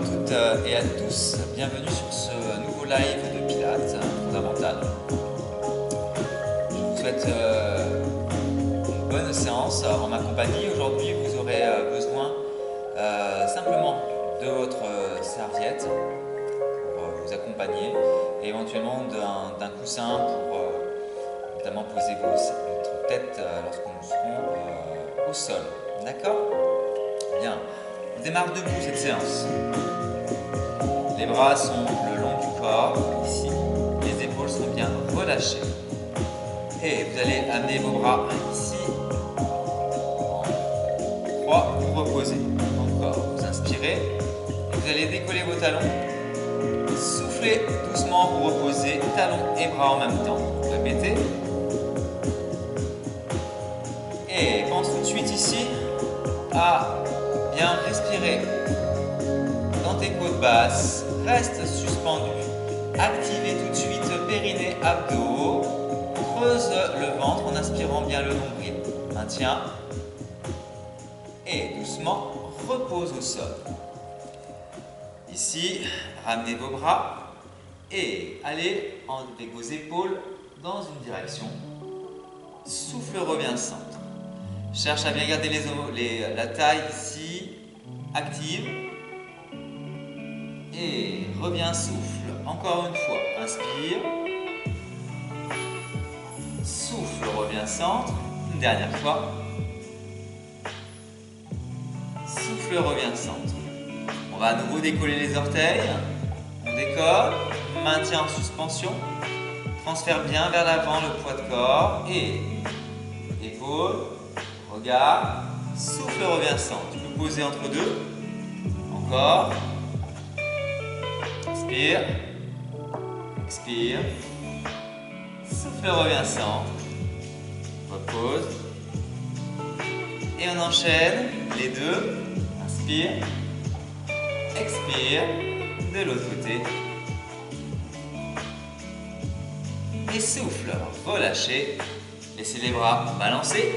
toutes et à tous, bienvenue sur ce nouveau live de Pilates fondamental. Je vous souhaite une bonne séance en ma compagnie. Aujourd'hui, vous aurez besoin simplement de votre serviette pour vous accompagner et éventuellement d'un coussin pour notamment poser votre tête lorsque nous serons au sol. D'accord ? Bien. On démarre debout cette séance. Les bras sont le long du corps, ici. Les épaules sont bien relâchées. Et vous allez amener vos bras ici. En croix, vous reposez. Encore, vous inspirez. Et vous allez décoller vos talons. Soufflez doucement, vous reposez talons et bras en même temps. Répétez. Et pense tout de suite ici à bien respirer dans tes côtes basses, reste suspendu, activez tout de suite périnée, abdos, creuse le ventre en inspirant bien le nombril, maintiens et doucement repose au sol. Ici, ramenez vos bras et allez avec vos épaules dans une direction, souffle revient centre. Cherche à bien garder la taille ici, active. Et reviens, souffle. Encore une fois, inspire. Souffle, reviens, centre. Une dernière fois. Souffle, reviens, centre. On va à nouveau décoller les orteils. On décolle, maintien en suspension. Transfère bien vers l'avant le poids de corps. Et épaules. Regard, souffle, reviens centre. Tu peux poser entre deux. Encore. Expire. Expire. Souffle, reviens centre. Repose. Et on enchaîne les deux. Inspire. Expire. De l'autre côté. Et souffle. Relâchez. Laissez les bras balancer.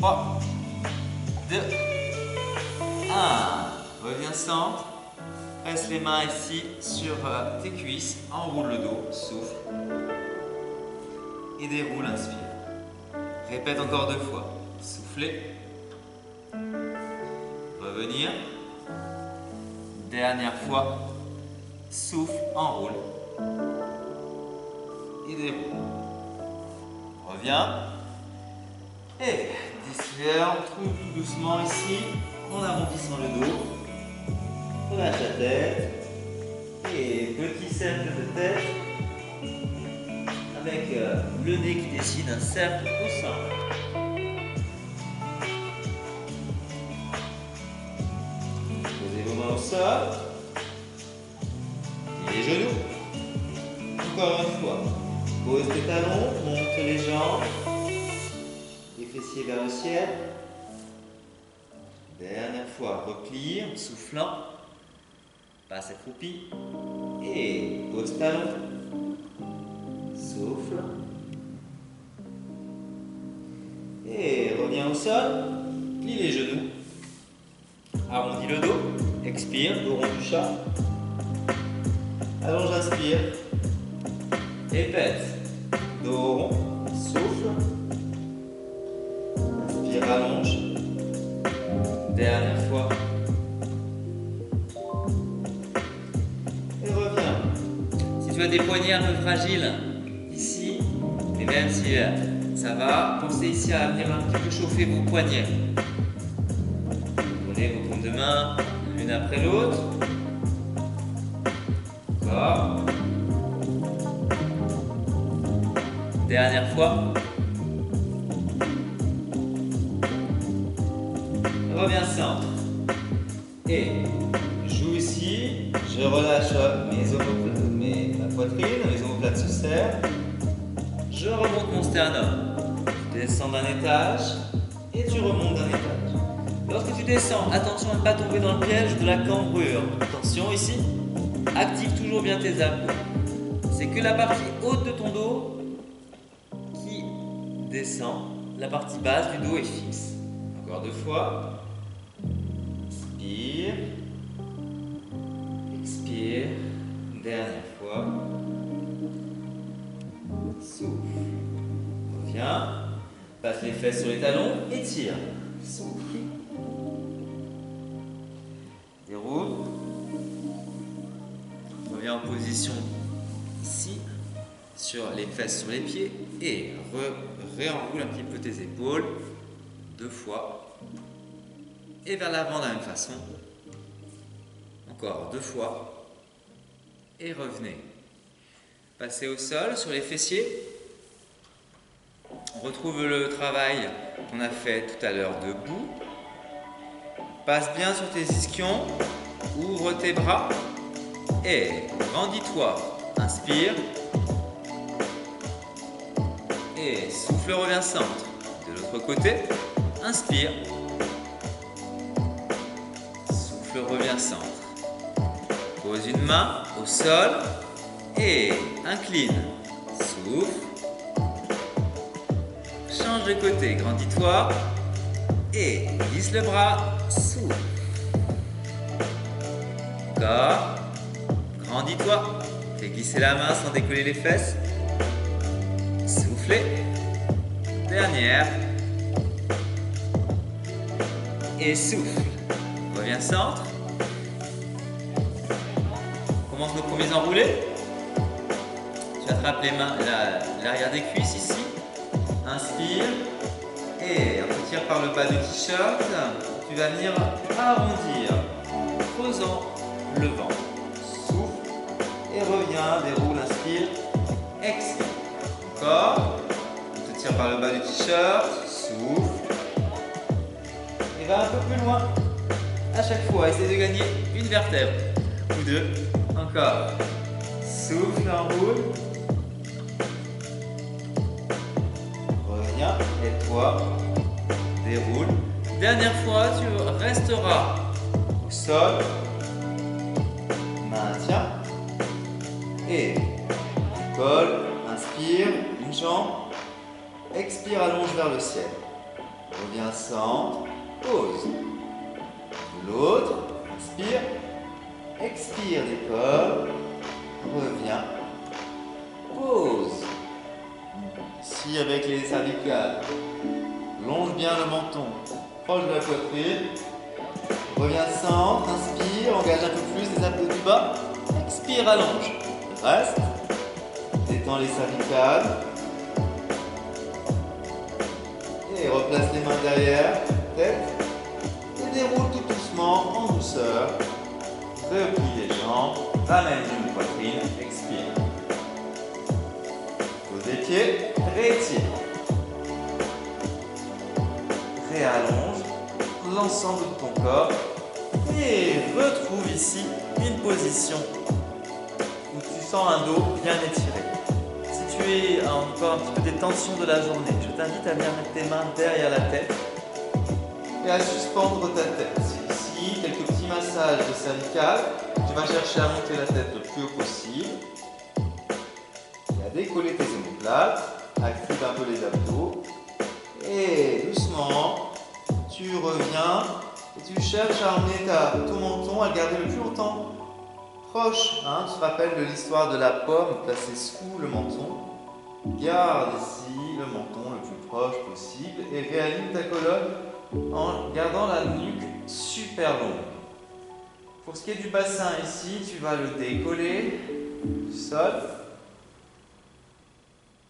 3, 2, 1. Reviens centre. Presse les mains ici sur tes cuisses. Enroule le dos. Souffle. Et déroule. Inspire. Répète encore 2 fois. Soufflez. Revenir. Dernière fois. Souffle. Enroule. Et déroule. Reviens. Et on trouve tout doucement ici, en arrondissant le dos. Relâche la tête. Et petit cercle de tête. Avec le nez qui dessine un cercle au centre. Posez vos mains au sol. Et les genoux. Encore une fois. Pose tes talons, monte les jambes. Les fessiers vers le ciel. Dernière fois, replie en soufflant. Passe accroupi. Et pose talon. Souffle. Et reviens au sol. Plie les genoux. Arrondis le dos. Expire, dos rond du chat. Allonge, inspire. Répète. Dos rond. Souffle. Rallonge. Dernière fois. Et reviens. Si tu as des poignets un peu fragiles, ici, et même si ça va, pensez ici à venir un petit peu chauffer vos poignets. Prenez vos paumes de main l'une après l'autre. Encore. Dernière fois. Reviens centre. Et joue ici. Je relâche ma poitrine, mes omoplates se serrent. Je remonte mon sternum. Je descends d'un étage et tu remontes d'un étage. Lorsque tu descends, attention à ne pas tomber dans le piège de la cambrure. Attention ici. Active toujours bien tes abdos. C'est que la partie haute de ton dos qui descend. La partie basse du dos est fixe. Encore 2 fois. Inspire. Expire. Dernière fois. Souffle. Reviens. Passe les fesses sur les talons. Étire. Souffle. Déroule. Reviens en position ici, sur les fesses sur les pieds. Et réenroule un petit peu tes épaules. 2 fois. Et vers l'avant de la même façon. Encore 2 fois. Et revenez. Passez au sol sur les fessiers. On retrouve le travail qu'on a fait tout à l'heure debout. Passe bien sur tes ischions. Ouvre tes bras. Et grandis-toi. Inspire. Et souffle, reviens centre. De l'autre côté. Inspire. Souffle, reviens centre. Pose une main au sol et incline. Souffle. Change de côté, grandis-toi et glisse le bras. Souffle. Encore. Grandis-toi. Fais glisser la main sans décoller les fesses. Soufflez. Dernière. Et souffle. Reviens centre. On commence nos premiers enroulés. Tu attrapes les mains, l'arrière des cuisses ici. Inspire. Et on te tire par le bas du t-shirt. Tu vas venir arrondir en creusant le ventre. Souffle. Et reviens. Déroule. Inspire. Expire. Encore. On te tire par le bas du t-shirt. Souffle. Et va un peu plus loin. À chaque fois, essaie de gagner une vertèbre ou 2. Encore. Souffle, enroule. Reviens, aide-toi. Déroule. Dernière fois, tu resteras au sol. Maintiens. Et tu colles. Inspire, une jambe. Expire, allonge vers le ciel. Reviens centre. Pose. L'autre. Inspire. Expire, décolle. Reviens. Pose. Ici avec les cervicales. Longe bien le menton. Proche de la poitrine. Reviens centre. Inspire. Engage un peu plus les abdos du bas. Expire, allonge. Reste. Détends les cervicales. Et replace les mains derrière. Tête. Et déroule tout doucement, en douceur. Replie les jambes, ramène une poitrine, expire. Pose les pieds, réétire. Réallonge l'ensemble de ton corps et retrouve ici une position où tu sens un dos bien étiré. Si tu es encore un petit peu des tensions de la journée, je t'invite à bien mettre tes mains derrière la tête et à suspendre ta tête. Ici, quelques petits massages de cervicales. Tu vas chercher à monter la tête le plus haut possible et à décoller tes omoplates. Active un peu les abdos et doucement, tu reviens et tu cherches à emmener ton menton à le garder le plus longtemps proche. Tu te rappelles de l'histoire de la pomme placée sous le menton. Garde ici le menton le plus proche possible et réaligne ta colonne en gardant la nuque super longue. Pour ce qui est du bassin ici, tu vas le décoller du sol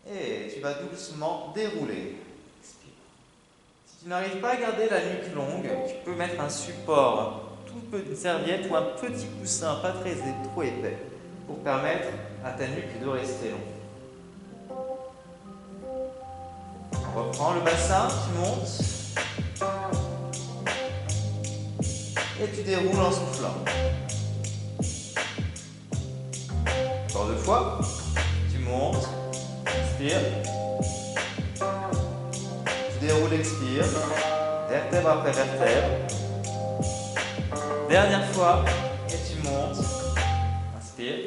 et tu vas doucement dérouler. Expire. Si tu n'arrives pas à garder la nuque longue, tu peux mettre un support, une serviette ou un petit coussin pas trop épais pour permettre à ta nuque de rester longue. On reprend le bassin, tu montes. Et tu déroules en soufflant. Encore 2 fois. Tu montes. Expire. Tu déroules, expire. Vertèbre après vertèbre. Dernière fois. Et tu montes. Inspire.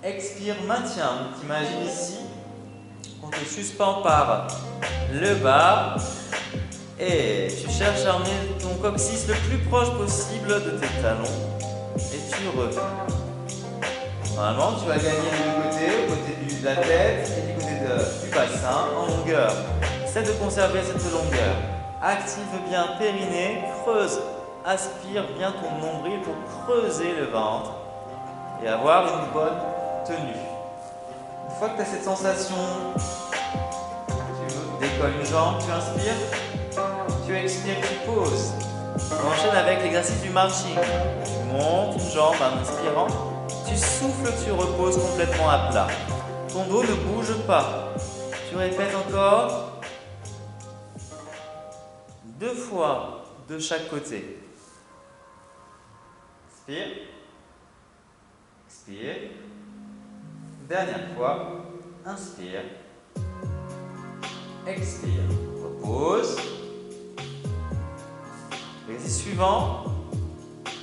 Expire, maintiens. Tu imagines ici qu'on te suspend par le bas. Et tu cherches à emmener ton coccyx le plus proche possible de tes talons. Et tu reviens. Normalement, tu vas gagner des deux côtés, au côté de la tête et du côté du bassin en longueur. Essaie de conserver cette longueur. Active bien périnée, creuse, aspire bien ton nombril pour creuser le ventre et avoir une bonne tenue. Une fois que tu as cette sensation, tu décolles une jambe, tu inspires, tu expires, tu poses. On enchaîne avec l'exercice du marching. Tu montes une jambe en inspirant, tu souffles, tu reposes complètement à plat. Ton dos ne bouge pas. Tu répètes encore 2 fois de chaque côté. Inspire. Expire. Dernière fois. Inspire. Expire. Repose. L'exercice suivant.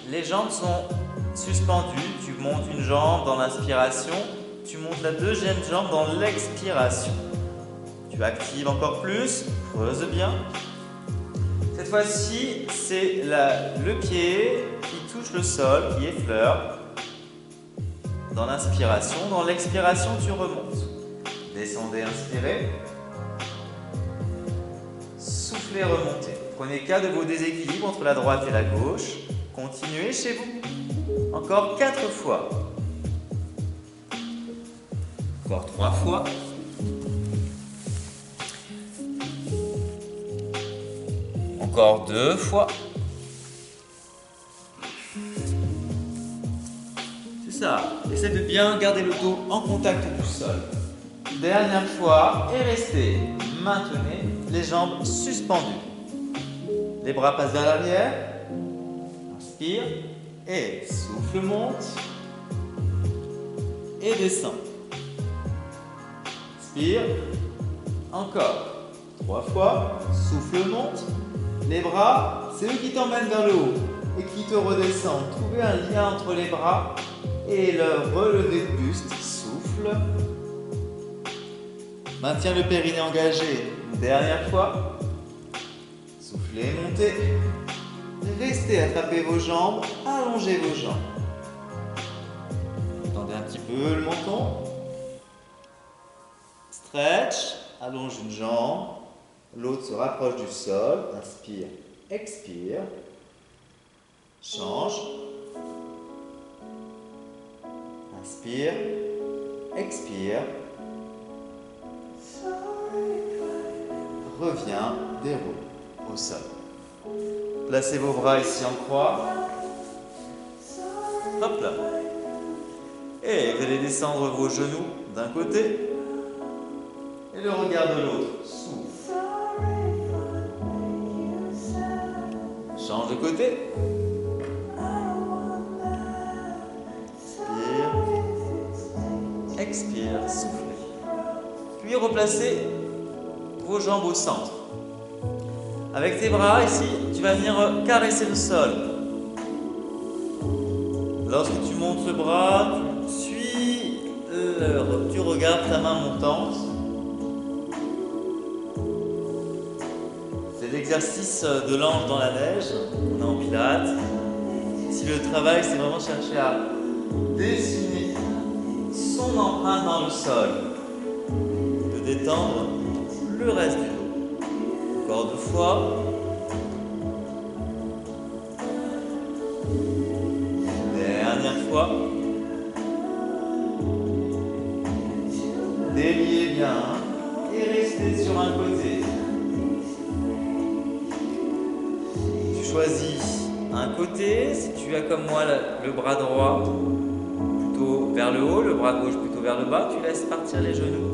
Les jambes sont suspendues. Tu montes une jambe dans l'inspiration. Tu montes la deuxième jambe dans l'expiration. Tu actives encore plus. Creuse bien. Cette fois-ci, c'est le pied qui touche le sol, qui effleure. Dans l'inspiration, dans l'expiration, tu remontes. Descendez, inspirez. Soufflez, remontez. Prenez cas de vos déséquilibres entre la droite et la gauche. Continuez chez vous. Encore 4 fois. Encore 3 fois. Encore 2 fois. C'est ça. Essayez de bien garder le dos en contact du sol. Dernière fois et restez. Maintenez les jambes suspendues. Les bras passent vers l'arrière. Inspire et souffle, monte et descend. Inspire. Encore 3 fois. Souffle, monte. Les bras, c'est eux qui t'emmènent vers le haut et qui te redescendent. Trouvez un lien entre les bras et le relevé de buste. Souffle. Maintiens le périnée engagé. Une dernière fois. Soufflez, montez. Restez, attrapez vos jambes, allongez vos jambes. Tendez un petit peu le menton. Stretch, allonge une jambe. L'autre se rapproche du sol. Inspire, expire. Change. Inspire, expire. Reviens, déroule au sol. Placez vos bras ici en croix. Hop là. Et vous allez descendre vos genoux d'un côté et le regard de l'autre. Souffle. Change de côté. Inspire. Expire. Soufflez. Puis replacez vos jambes au centre. Avec tes bras ici, tu vas venir caresser le sol. Lorsque tu montes le bras, tu suis tu regardes ta main montante. C'est l'exercice de l'ange dans la neige. On est en pilates. Si le travail, c'est vraiment chercher à dessiner son empreinte dans le sol, de détendre le reste du dos. Encore 2 fois. Dernière fois. Déliez bien et restez sur un côté. Tu choisis un côté. Si tu as comme moi le bras droit plutôt vers le haut, le bras gauche plutôt vers le bas, tu laisses partir les genoux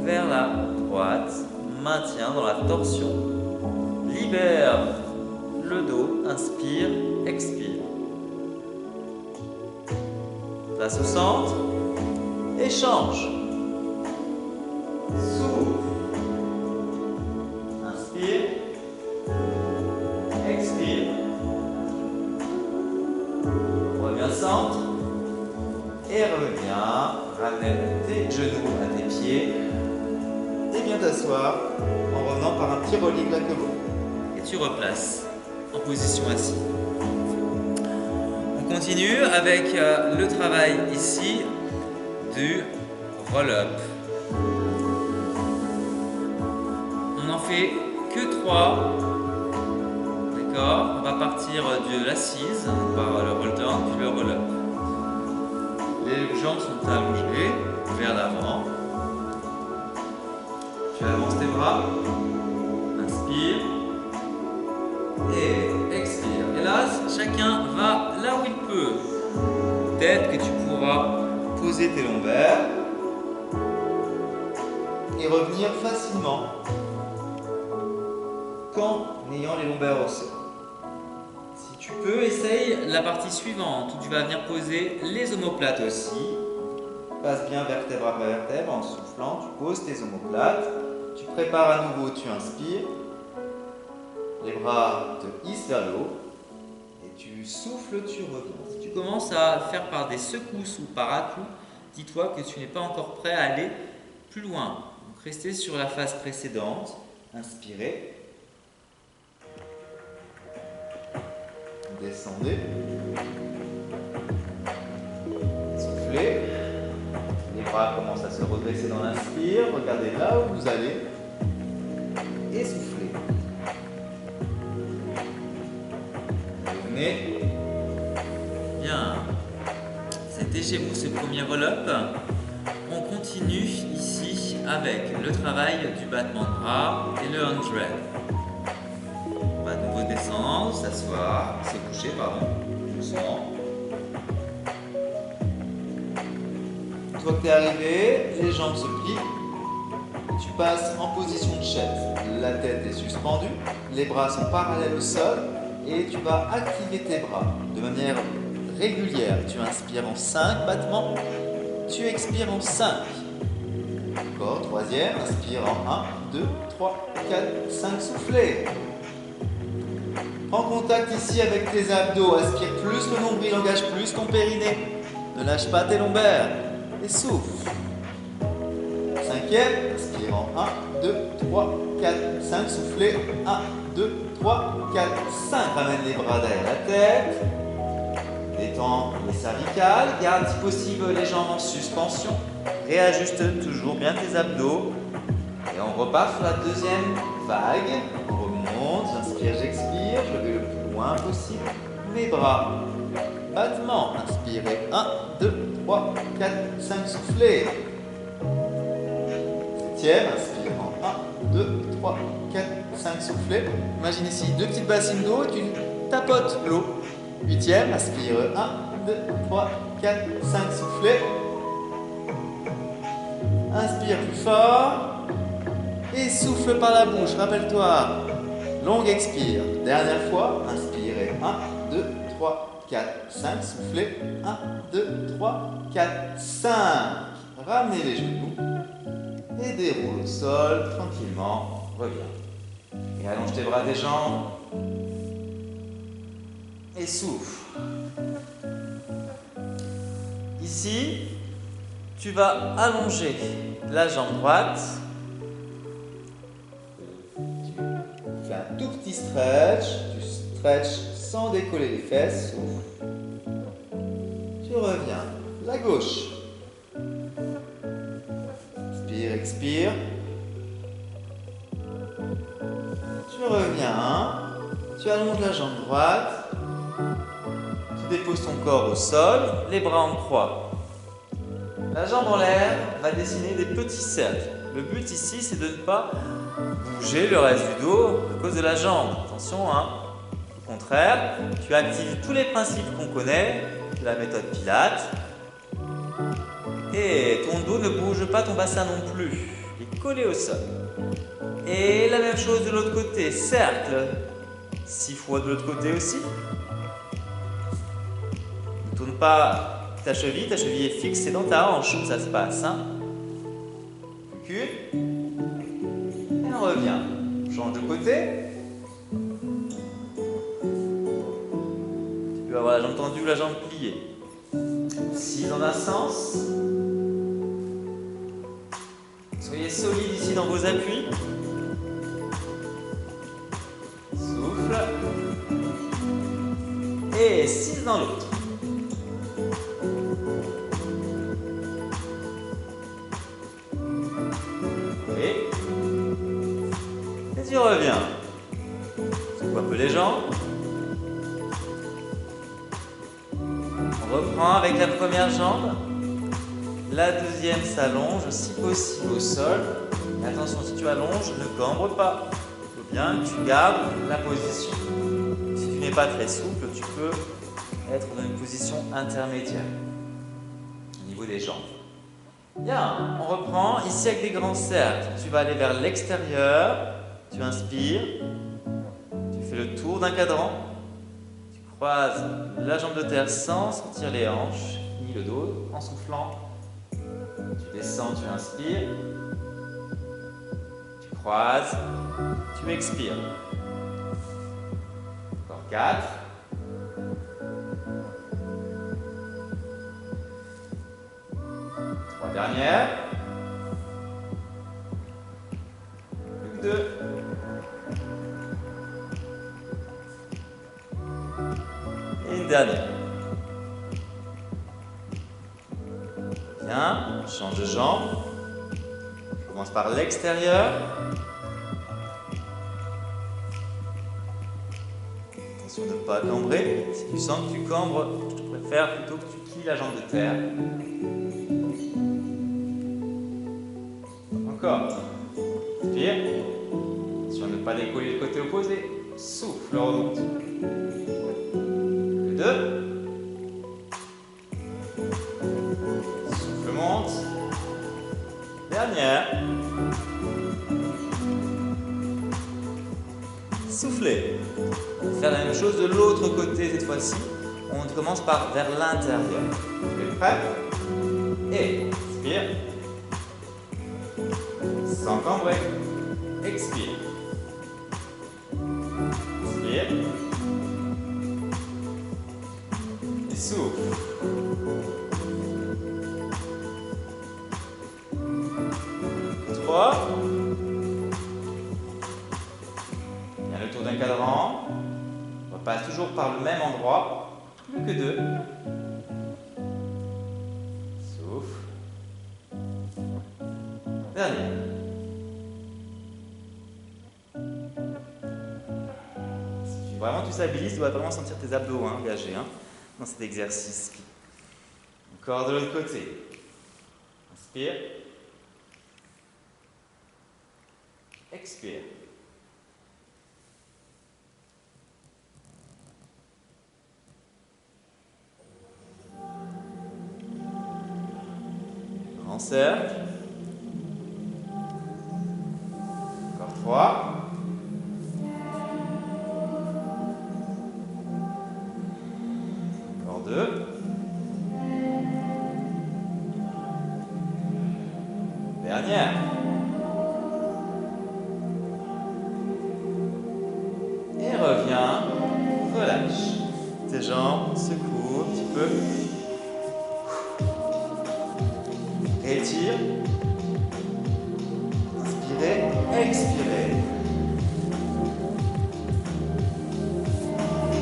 vers la droite. Maintiens dans la torsion. Libère le dos. Inspire, expire. Place au centre. Échange. Souffle. Inspire. Expire. Reviens centre. Et reviens. Ramène tes genoux à tes pieds. Et viens t'asseoir en revenant par un petit rolling like a ball. tu replaces en position assise. On continue avec le travail ici du roll-up. On n'en fait que 3. D'accord? On va partir de l'assise par le roll-down puis le roll-up. Les jambes sont allongées vers l'avant. Tu avances tes bras. Inspire. Et expire. Et là, chacun va là où il peut. Peut-être que tu pourras poser tes lombaires et revenir facilement qu'en ayant les lombaires au sol. Si tu peux, essaye la partie suivante où tu vas venir poser les omoplates aussi. Passe bien vertèbre après vertèbre en soufflant, tu poses tes omoplates. Tu prépares à nouveau, tu inspires. Les bras te hissent vers le haut et tu souffles, tu reviens. Si tu commences à faire par des secousses ou par à-coups, dis-toi que tu n'es pas encore prêt à aller plus loin. Donc restez sur la phase précédente. Inspirez. Descendez. Soufflez. Les bras commencent à se redresser dans l'inspire. Regardez là où vous allez. Et soufflez. Revenez. Bien. C'était chez vous ce premier roll-up. On continue ici avec le travail du battement de bras et le hand drag. On va de nouveau descendre, s'asseoir, se coucher, pardon, doucement. Une fois que tu es arrivé, les jambes se plient. Tu passes en position de chaise. La tête est suspendue, les bras sont parallèles au sol et tu vas activer tes bras de manière régulière. Tu inspires en 5 battements, tu expires en 5. Encore, troisième, inspire en 1, 2, 3, 4, 5, soufflez. Prends contact ici avec tes abdos, aspire plus le nombril, engage plus ton périnée. Ne lâche pas tes lombaires et souffle. Cinquième, inspire en 1, 2, 3, 4, 5, soufflez. 1, 2, 3, 4, 5. Ramène les bras derrière la tête. Détends les cervicales, garde si possible les jambes en suspension. Réajuste toujours bien tes abdos. Et on repart sur la deuxième vague. On remonte, j'inspire, j'expire, je vais le plus loin possible. Les bras. Battement, inspirez. 1, 2, 3, 4, 5, soufflez. Septième, inspire en 1, 2, 3, 4, 5, soufflez. Imagine ici 2 petites bassines d'eau et tu tapotes l'eau. Huitième, inspire 1, 2, 3, 4, 5, soufflez. Inspire plus fort et souffle par la bouche. Rappelle-toi, longue expire. Dernière fois, inspirez 1, 2, 3, 4, 5, soufflez. 1, 2, 3, 4, 5. Ramenez les genoux et déroule au sol tranquillement. Reviens. Et allonge tes bras des jambes. Et souffle. Ici, tu vas allonger la jambe droite. Tu fais un tout petit stretch. Tu stretches sans décoller les fesses. Souffle. Tu reviens. La gauche. Inspire, expire. Tu reviens. Tu allonges la jambe droite. Tu déposes ton corps au sol, les bras en croix. La jambe en l'air va dessiner des petits cercles. Le but ici, c'est de ne pas bouger le reste du dos à cause de la jambe. Attention, hein. Au contraire, tu actives tous les principes qu'on connaît de la méthode Pilates. Et ton dos ne bouge pas, ton bassin non plus. Il est collé au sol. Et la même chose de l'autre côté, cercle. 6 fois de l'autre côté aussi. Ne tourne pas ta cheville est fixée dans ta hanche où ça se passe. Hein. Recule. Et on revient. Change de côté. Tu peux avoir la jambe tendue ou la jambe pliée. 6 dans un sens. Soyez solide ici dans vos appuis. Souffle. Et 6 dans l'autre. Et tu reviens. Secoue un peu les jambes. On reprend avec la première jambe. La deuxième s'allonge, si possible au sol. Mais attention, si tu allonges, ne cambre pas. Il faut bien que tu gardes la position. Si tu n'es pas très souple, tu peux être dans une position intermédiaire au niveau des jambes. Bien, on reprend ici avec des grands cercles. Tu vas aller vers l'extérieur, tu inspires, tu fais le tour d'un cadran, tu croises la jambe de terre sans sortir les hanches, ni le dos, en soufflant. Tu descends, tu inspires, tu croises, tu expires. Encore 4. Dernière. Plus que 2. Et une dernière. Bien, on change de jambe. On commence par l'extérieur. Attention de ne pas cambrer. Si tu sens que tu cambres, je préfère plutôt que tu plies la jambe de terre. Encore. Inspire. Attention à ne pas décoller le côté opposé. Souffle, remonte. Que 2. Souffle, monte. Dernière. Soufflez. On va faire la même chose de l'autre côté cette fois-ci. On commence par vers l'intérieur. Tu es prêt? Et inspire. Sans cambrer. Expire. Inspire. Et souffle. Trois. Bien, le tour d'un cadran. On repasse toujours par le même endroit. Plus que 2. Souffle. Dernier. Vraiment, tu stabilises, tu dois vraiment sentir tes abdos engagés dans cet exercice. Encore de l'autre côté. Inspire. Expire. Grand cercle. Encore 3. Encore 2. Dernière. Et reviens. Relâche. Tes jambes secouent un petit peu. Étire. Inspirez, expirez.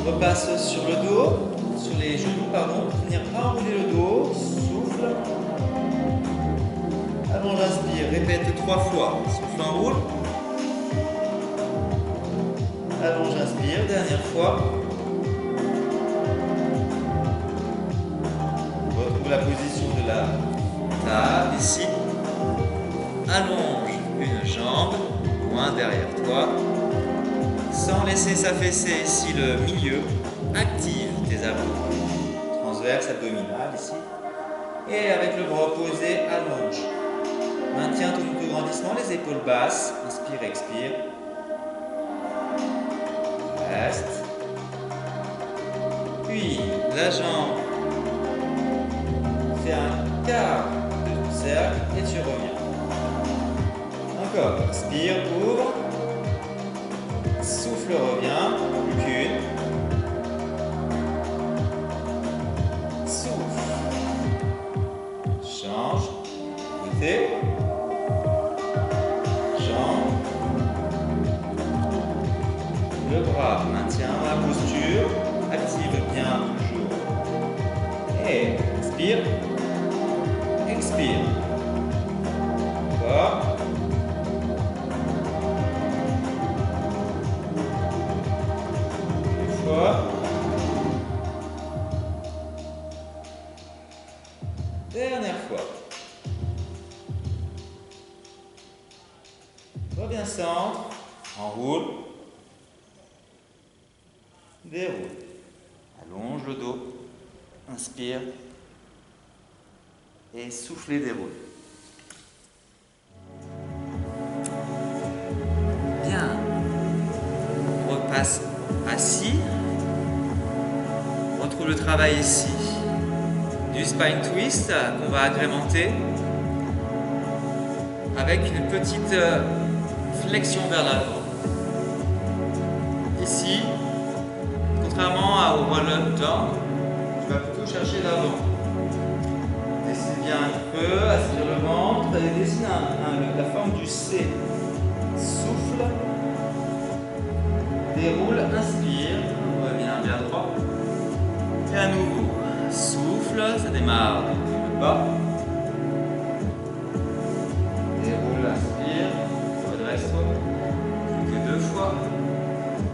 Repasse sur le dos, sur les genoux, pardon, pour venir enrouler le dos. Souffle. Allonge, inspire, répète 3 fois. Souffle, enroule. Allonge, inspire, dernière fois. Retrouve la position de la table ici. Allonge une jambe, loin derrière toi. Sans laisser s'affaisser ici le milieu, active tes abdos. Transverse abdominal ici. Et avec le bras opposé, allonge. Maintiens ton autograndissement, les épaules basses. Inspire, expire. Reste. Puis la jambe fait un quart de cercle et tu reviens. Encore. Inspire, ouvre. Souffle, reviens. Plus qu'une. Souffle. Change. Côté. Jambe. Le bras maintient la posture. active bien toujours. Et expire, expire. Encore. Une fois. Dernière fois. Reviens centre, enroule, déroule, allonge le dos, inspire et souffle et déroule. Bien, on repasse assis, on retrouve le travail ici, du spine twist qu'on va agrémenter avec une petite flexion vers l'avant. Ici, contrairement au roll-up down, tu vas plutôt chercher l'avant. Dessine bien un peu, aspire le ventre et dessine la forme du C. Souffle, déroule, inspire, revient bien droit. Et à nouveau, souffle, ça démarre depuis le bas. Déroule, inspire. Redresse-toi. Plus que 2 fois.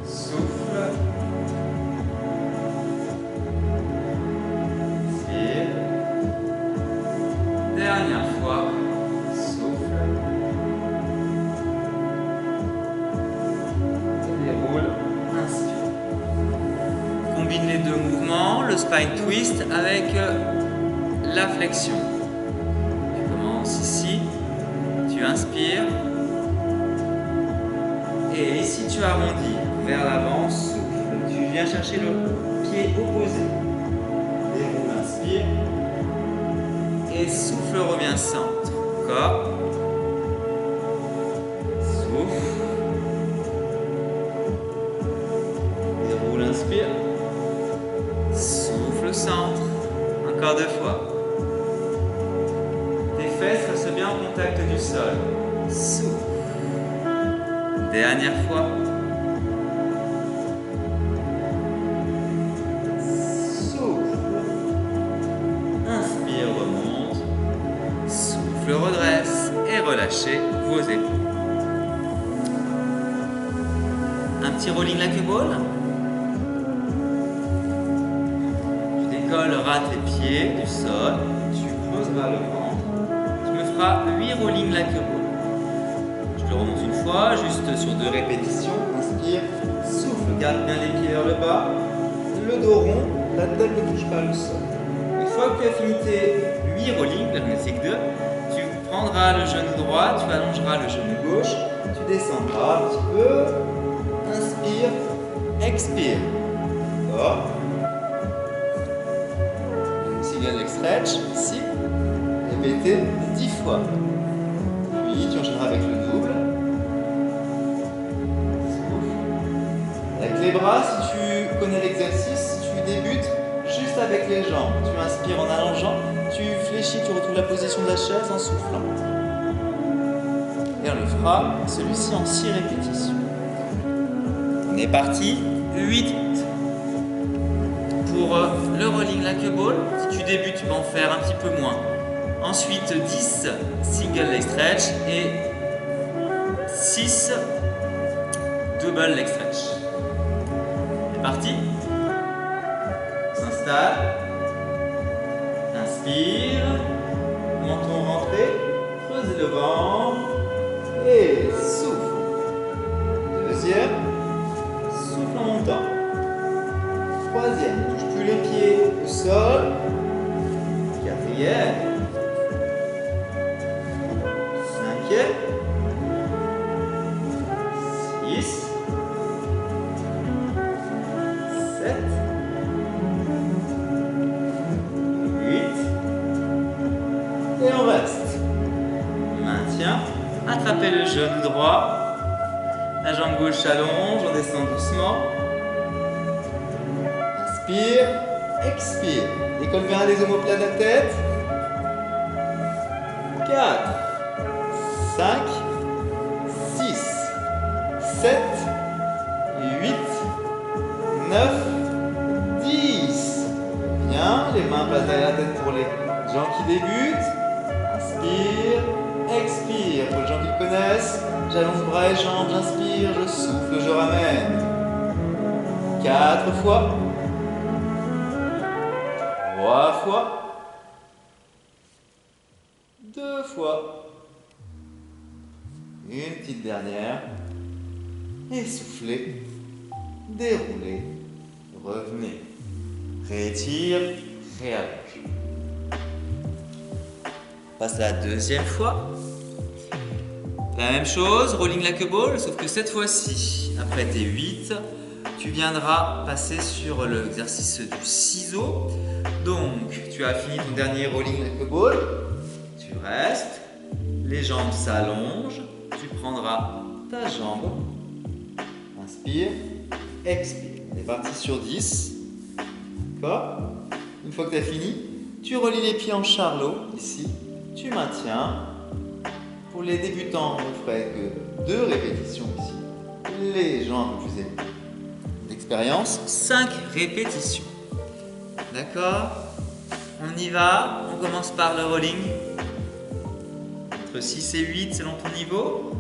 Souffle. Inspire. Dernière fois. Souffle. Et déroule. Inspire. Combine les deux mouvements, le spine twist avec la flexion. Tu commences ici. Tu inspires. Et ici tu arrondis vers l'avant, souffle, tu viens chercher le pied opposé. Déroule, inspire. Et souffle, reviens centre. Encore. Souffle. Déroule, inspire. Souffle, centre. Encore 2 fois. Tes fesses restent bien en contact du sol. Souffle. Dernière fois. Souffle. Inspire, remonte. Souffle, redresse et relâchez vos épaules. Un petit rolling like a ball. Tu décolleras tes pieds du sol. Tu creuseras le ventre. Tu me feras 8 rolling like a ball. Je remonte une fois, juste sur 2 répétitions. Inspire, souffle, garde bien les pieds vers le bas, le dos rond, la tête ne touche pas le sol. Une fois que tu as fini tes 8 rollings, la gymnastique 2, tu prendras le genou droit, tu allongeras le genou gauche, tu descendras un petit peu, inspire, expire. Encore. Une single leg stretch, ici, répétez 10 fois. Puis tu enchaîneras avec le double. Avec les bras, si tu connais l'exercice, tu débutes juste avec les jambes. Tu inspires en allongeant, tu fléchis, tu retrouves la position de la chaise en soufflant. Et on le fera, celui-ci en 6 répétitions. On est parti, 8. Pour le rolling like a ball, si tu débutes, tu peux en faire un petit peu moins. Ensuite, 10 single leg stretch et 6 double leg stretch. C'est parti. S'installe. Inspire. Menton rentré. Creusez le ventre. Et souffle. Deuxième. Souffle en montant. Troisième. Ne touche plus les pieds au sol. Quatrième. Cinquième. 6. 7. 8. Et on reste. Maintien. Attrapez le genou droit. La jambe gauche s'allonge, on descend doucement. Inspire, expire. Décolle bien les omoplates de la tête. 4, 5, 6, 7, 8, 9, bien. Les mains placent derrière la tête pour les gens qui débutent. Inspire, expire. Pour les gens qui le connaissent, j'allonge bras et jambes, j'inspire, je souffle, je ramène. 4 fois. 3 fois. 2 fois. Une petite dernière. Essoufflez. Déroulez. Revenez. Réétire. Réallonge. Passe à la deuxième fois. La même chose, rolling like a ball, sauf que cette fois-ci, après tes 8, tu viendras passer sur l'exercice du ciseau. Donc, tu as fini ton dernier rolling like a ball. Tu restes. Les jambes s'allongent. Tu prendras ta jambe. Inspire. Expire. On est parti sur 10. D'accord? Une fois que tu as fini, tu relis les pieds en charlot, ici. Tu maintiens. Pour les débutants, on ne ferait que 2 répétitions ici. Les gens un peu plus élevés d'expérience, 5 répétitions. D'accord? On y va. On commence par le rolling. Entre 6 et 8 selon ton niveau.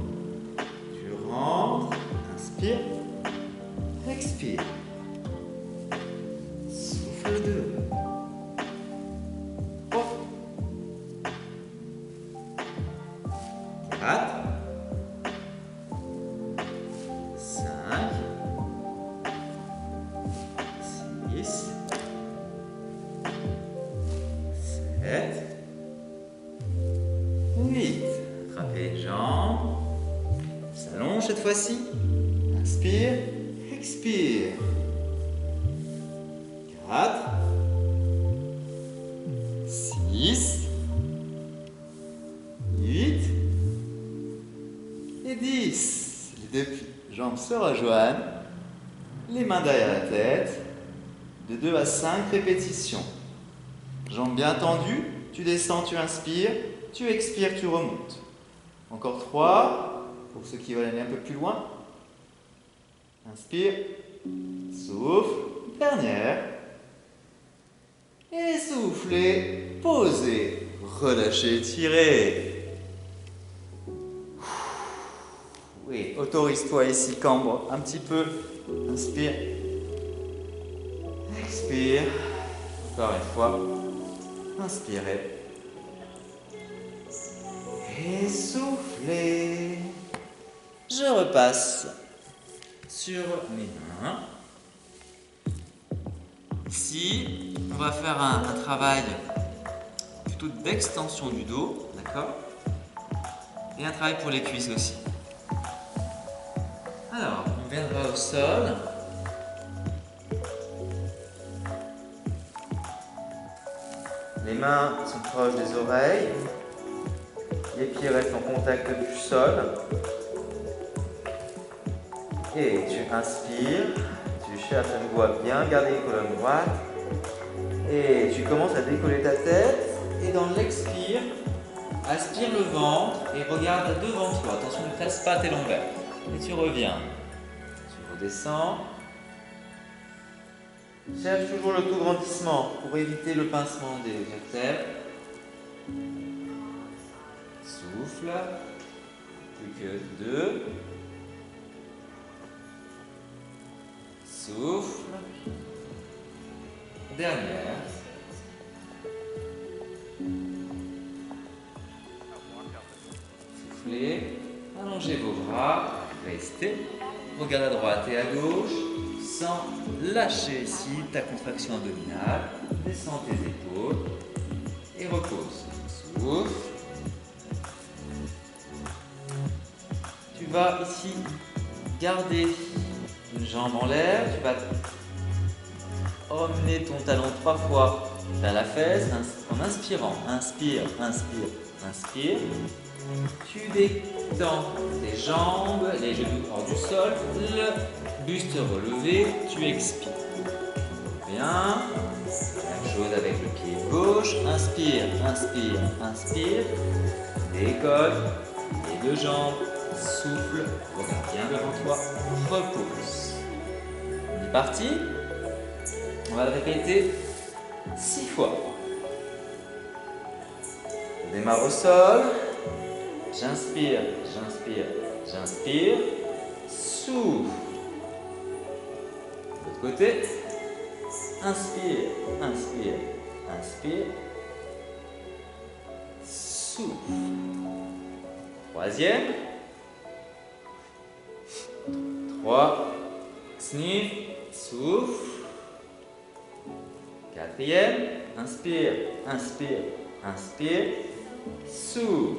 Tu rentres. Inspire. Expire. Souffle 2. 3. 4. 5. 6. 7. 8. Attrapez les jambes. S'allonge cette fois-ci. Inspire. Expire. 4. 6. 8. Et 10. Les 2 jambes se rejoignent. Les mains derrière la tête. De 2 à 5 répétitions. Jambes bien tendues. Tu descends, tu inspires. Tu expires, tu remontes. Encore 3. Pour ceux qui veulent aller un peu plus loin. Inspire. Souffle. Dernière. Essoufflez. Posez. Relâchez, tirez. Oui, autorise-toi ici, cambre un petit peu. Inspire. Expire. Encore une fois. Inspirez. Essoufflez. Je repasse sur mes mains. Ici, on va faire un travail plutôt d'extension du dos, d'accord? Et un travail pour les cuisses aussi. Alors, on viendra au sol. Les mains sont proches des oreilles. Les pieds restent en contact du sol. Et tu inspires. Tu cherches à nouveau à bien garder les colonnes droites. Et tu commences à décoller ta tête. Et dans l'expire, aspire le ventre et regarde devant toi. Attention, ne casse pas tes lombaires. Et tu reviens. Tu redescends. Cherche toujours l'autograndissement pour éviter le pincement des vertèbres. Souffle. Plus que 2. Souffle. Dernière. Soufflez. Allongez vos bras. Restez. Regarde à droite et à gauche. Sans lâcher ici ta contraction abdominale. Descends tes épaules. Et repose. Souffle. Tu vas ici garder une jambe en l'air. Tu vas emmener ton talon 3 fois vers la fesse en inspirant. Inspire, inspire, inspire. Tu détends tes jambes, les genoux hors du sol, le buste relevé, tu expires. Bien. Même chose avec le pied gauche. Inspire, inspire, inspire. Décolle. Les 2 jambes. Souffle. Regarde bien devant toi. Repose. On est parti. On va le répéter 6 fois. Je démarre au sol. J'inspire, j'inspire, j'inspire. Souffle. De l'autre côté. Inspire, inspire, inspire. Souffle. Troisième. 3. Sniff. Souffle. Quatrième. Inspire, inspire, inspire. Souffle.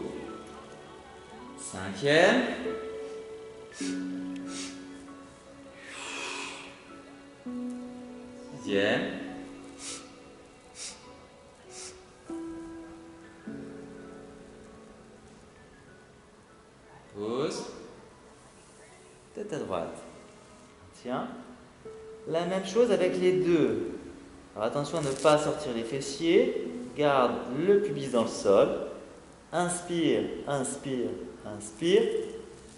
Cinquième. Sixième. Pause. Tête à droite. Tiens. La même chose avec les deux. Alors attention à ne pas sortir les fessiers. Garde le pubis dans le sol. Inspire, inspire, inspire.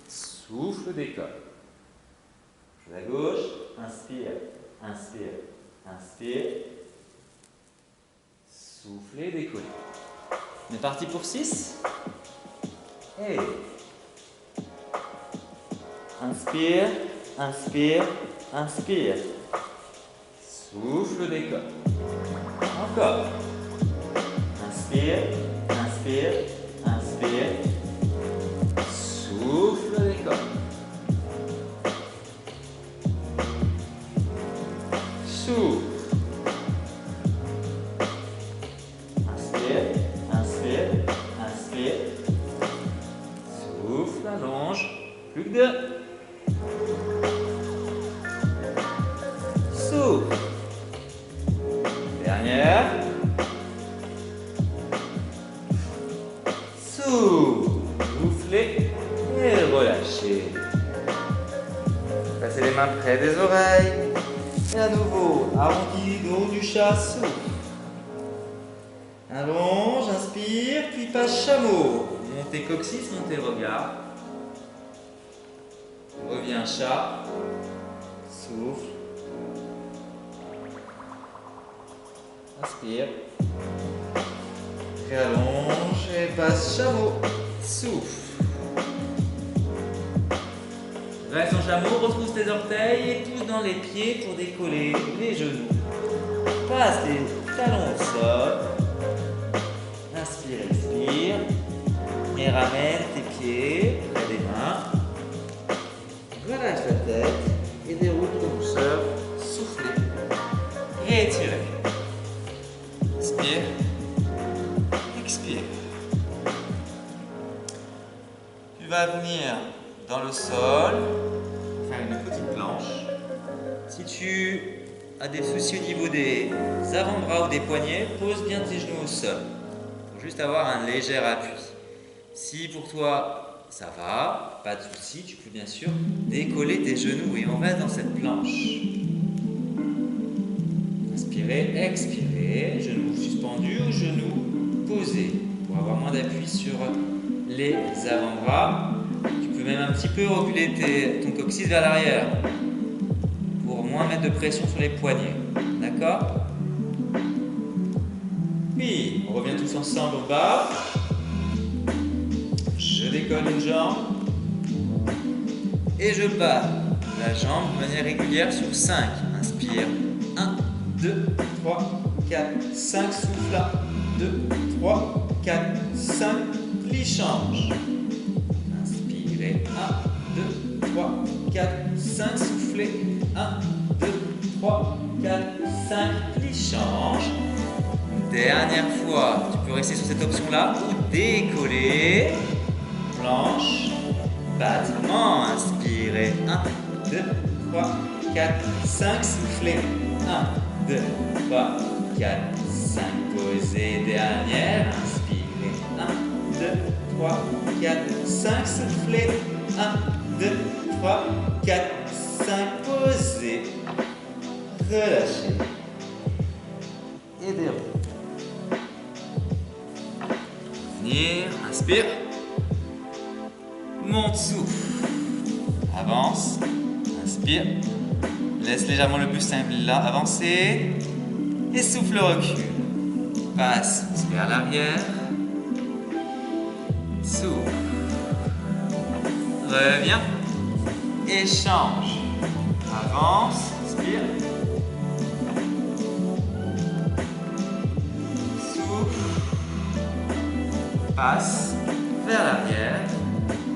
Souffle, décolle. À gauche. Inspire, inspire, inspire. Soufflez, décollez. On est parti pour 6. Et inspire, inspire, inspire. Souffle, décolle. Encore. Inspire, inspire, inspire. Souffle, décolle. Souffle. Inspire, inspire, inspire. Souffle, allonge. Plus que 2. Souffle. Dernière. Souffle. Soufflez et relâchez. Passez les mains près des oreilles. Et à nouveau, arrondi dos du chat, souffle. Allonge, inspire, puis passe chameau. Montez coccyx, montez regard. Reviens chat. Souffle. Inspire. Réallonge et passe chameau. Souffle. Reste en chameau, retrousse tes orteils et touche dans les pieds pour décoller les genoux. Passe tes talons au sol. Inspire, expire. Et ramène tes pieds près des mains. Relâche la tête et déroule ton douceur. Soufflez. Et étirez. Inspire. Expire. Tu vas venir dans le sol, faire une petite planche. Si tu as des soucis au niveau des avant-bras ou des poignets, pose bien tes genoux au sol pour juste avoir un léger appui. Si pour toi ça va, pas de souci, tu peux bien sûr décoller tes genoux et on reste dans cette planche. Inspirez, expirez, genoux suspendus ou genoux posés pour avoir moins d'appui sur les avant-bras. Tu peux même un petit peu reculer ton coccyx vers l'arrière pour moins mettre de pression sur les poignets. D'accord? Puis, on revient tous ensemble au bas. Je décolle une jambe et je bats la jambe de manière régulière sur 5. Inspire. 1, 2, 3, 4, 5. Souffle là. 2, 3, 4, 5. Plie, change. 1, 2, 3, 4, 5, soufflez. 1, 2, 3, 4, 5, plie, change. Dernière fois, tu peux rester sur cette option-là ou décoller. Planche, battement, inspirez. 1, 2, 3, 4, 5, soufflez. 1, 2, 3, 4, 5, posez. Dernière, inspirez. 1, 2, 3, 4, 5, soufflez. 1, 2, 3, 4, 5, posez. Relâchez. Et déroule. Venir, inspire. Monte, souffle. Avance. Inspire. Laisse légèrement le buste là avancer. Et souffle, recule. Passe vers l'arrière. Souffle. Reviens. Et change. Avance. Inspire. Souffle. Passe vers l'arrière.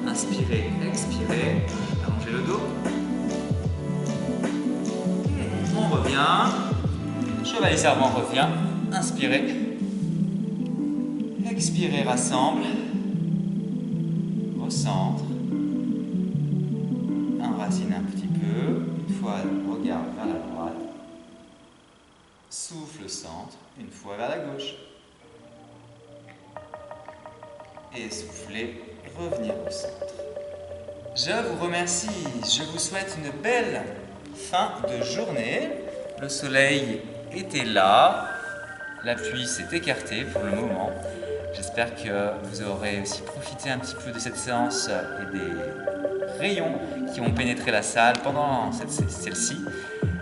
Inspirez, expirez. Allongez le dos. Et on revient. Chevalier servant revient. Inspirez. Expirez, rassemble. Au centre. Enracine un petit peu. Une fois, regarde vers la droite. Souffle, centre. Une fois vers la gauche. Et soufflez, revenir au centre. Je vous remercie. Je vous souhaite une belle fin de journée. Le soleil était là. La pluie s'est écartée pour le moment. J'espère que vous aurez aussi profité un petit peu de cette séance et des rayons qui ont pénétré la salle pendant celle-ci.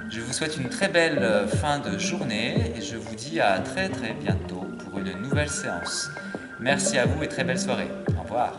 Je vous souhaite une très belle fin de journée et je vous dis à très bientôt pour une nouvelle séance. Merci à vous et très belle soirée. Au revoir.